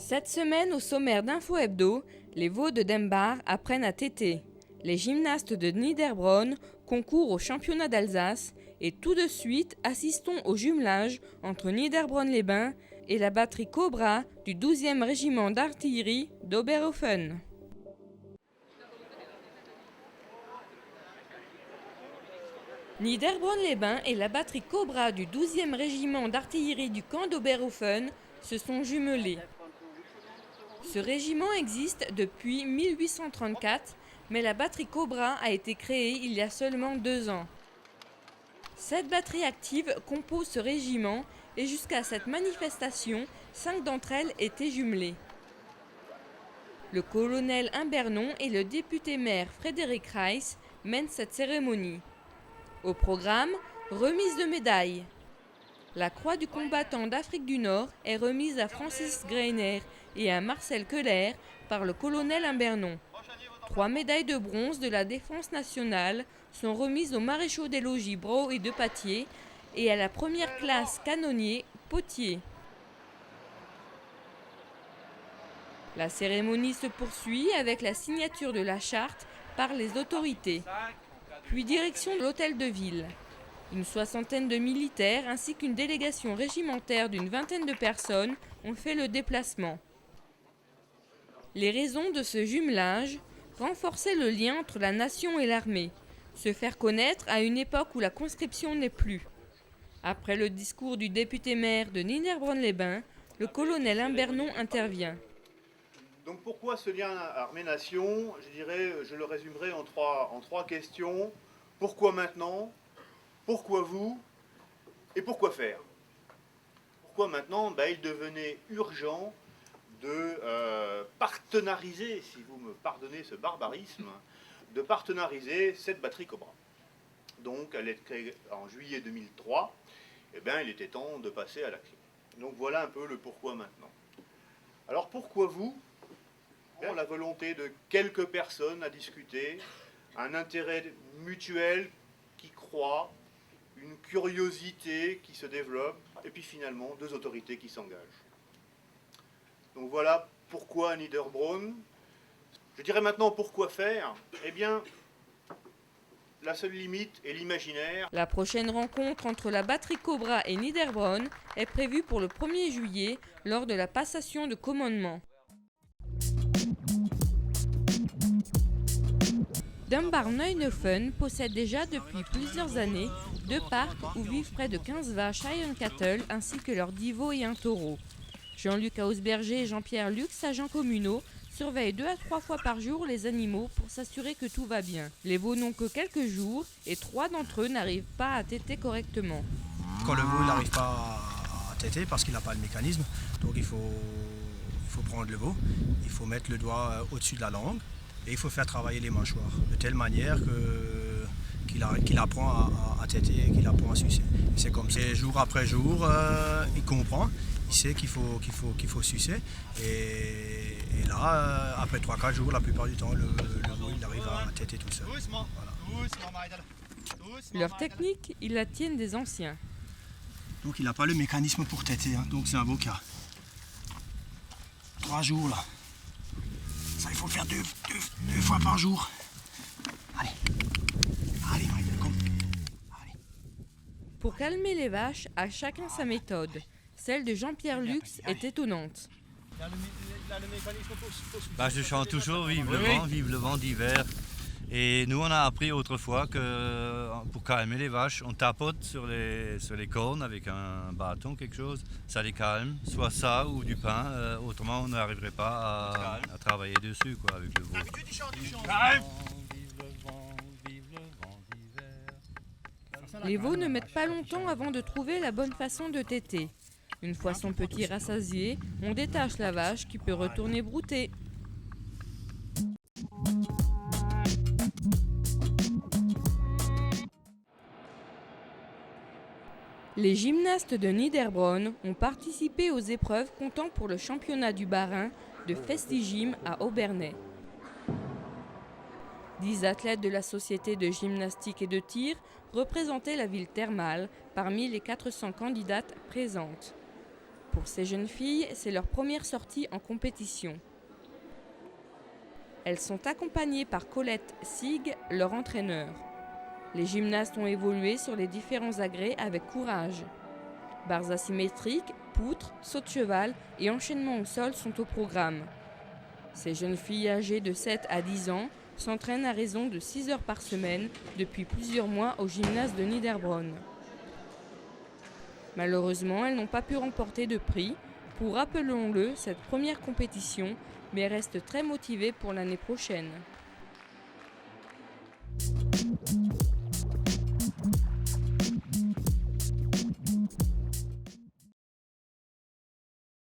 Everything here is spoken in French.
Cette semaine, au sommaire d'Info Hebdo, les Veaux de Dembar apprennent à téter. Les gymnastes de Niederbronn concourent au championnat d'Alsace et tout de suite, assistons au jumelage entre Niederbronn-les-Bains et la batterie Cobra du 12e régiment d'artillerie d'Oberhofen. Niederbronn-les-Bains et la batterie Cobra du 12e régiment d'artillerie du camp d'Oberhofen se sont jumelés. Ce régiment existe depuis 1834, mais la batterie Cobra a été créée il y a seulement 2 ans. 7 batteries actives composent ce régiment et jusqu'à cette manifestation, 5 d'entre elles étaient jumelées. Le colonel Imbernon et le député-maire Frédéric Reiss mènent cette cérémonie. Au programme, remise de médailles. La croix du combattant d'Afrique du Nord est remise à Francis Greiner et à Marcel Keller par le colonel Imbernon. 3 médailles de bronze de la défense nationale sont remises aux maréchaux des logis Brault et de Patier et à la première classe canonnier Potier. La cérémonie se poursuit avec la signature de la charte par les autorités, puis direction de l'hôtel de ville. Une soixantaine de militaires ainsi qu'une délégation régimentaire d'une vingtaine de personnes ont fait le déplacement. Les raisons de ce jumelage: renforcer le lien entre la nation et l'armée, se faire connaître à une époque où la conscription n'est plus. Après le discours du député-maire de Niederbronn-les-Bains, le colonel Imbernon intervient. Donc pourquoi ce lien armée-nation? Je le résumerai en trois questions. Pourquoi maintenant? Pourquoi vous? Et pourquoi faire? Pourquoi maintenant? Il devenait urgent de partenariser, si vous me pardonnez ce barbarisme, de partenariser cette batterie Cobra. Donc elle est créée en juillet 2003, il était temps de passer à l'action. Donc voilà un peu le pourquoi maintenant. Alors pourquoi vous? La volonté de quelques personnes à discuter, un intérêt mutuel qui croît, une curiosité qui se développe, et puis finalement 2 autorités qui s'engagent. Donc voilà pourquoi Niederbronn. Je dirais maintenant pourquoi faire. La seule limite est l'imaginaire. La prochaine rencontre entre la batterie Cobra et Niederbronn est prévue pour le 1er juillet lors de la passation de commandement. Dembar-Neuenhofen possède déjà depuis plusieurs années 2 parcs où vivent près de 15 vaches Cattle ainsi que leurs 10 veaux et un taureau. Jean-Luc Hausberger et Jean-Pierre Lux, agents communaux, surveillent 2 à 3 fois par jour les animaux pour s'assurer que tout va bien. Les veaux n'ont que quelques jours et 3 d'entre eux n'arrivent pas à téter correctement. Quand le veau n'arrive pas à téter parce qu'il n'a pas le mécanisme, donc il faut prendre le veau, il faut mettre le doigt au-dessus de la langue et il faut faire travailler les mâchoires de telle manière qu'il apprend à téter et qu'il apprend à sucer. C'est comme ça, jour après jour, il comprend. Il sait qu'il faut sucer et là, après 3-4 jours, la plupart du temps, le veau il arrive à téter tout seul. Voilà. Leur technique, ils la tiennent des anciens. Donc il n'a pas le mécanisme pour téter, donc c'est un veau qui a 3 jours là. Ça, il faut le faire deux fois par jour. Allez, Michael, come. Allez. Pour calmer les vaches, à chacun sa méthode. Celle de Jean-Pierre Lux est étonnante. Je chante toujours vive le vent d'hiver. Et nous on a appris autrefois que pour calmer les vaches, on tapote sur les cornes avec un bâton, quelque chose, ça les calme, soit ça ou du pain, autrement on n'arriverait pas à travailler dessus avec le veau. Les veaux ne mettent pas longtemps avant de trouver la bonne façon de téter. Une fois son petit rassasié, on détache la vache qui peut retourner brouter. Les gymnastes de Niederbronn ont participé aux épreuves comptant pour le championnat du Bas-Rhin de Festigym à Obernai. 10 athlètes de la Société de gymnastique et de tir représentaient la ville thermale parmi les 400 candidates présentes. Pour ces jeunes filles, c'est leur première sortie en compétition. Elles sont accompagnées par Colette Sig, leur entraîneur. Les gymnastes ont évolué sur les différents agrès avec courage. Barres asymétriques, poutres, saut de cheval et enchaînement au sol sont au programme. Ces jeunes filles âgées de 7 à 10 ans s'entraînent à raison de 6 heures par semaine depuis plusieurs mois au gymnase de Niederbronn. Malheureusement, elles n'ont pas pu remporter de prix pour, rappelons-le, cette première compétition, mais restent très motivées pour l'année prochaine.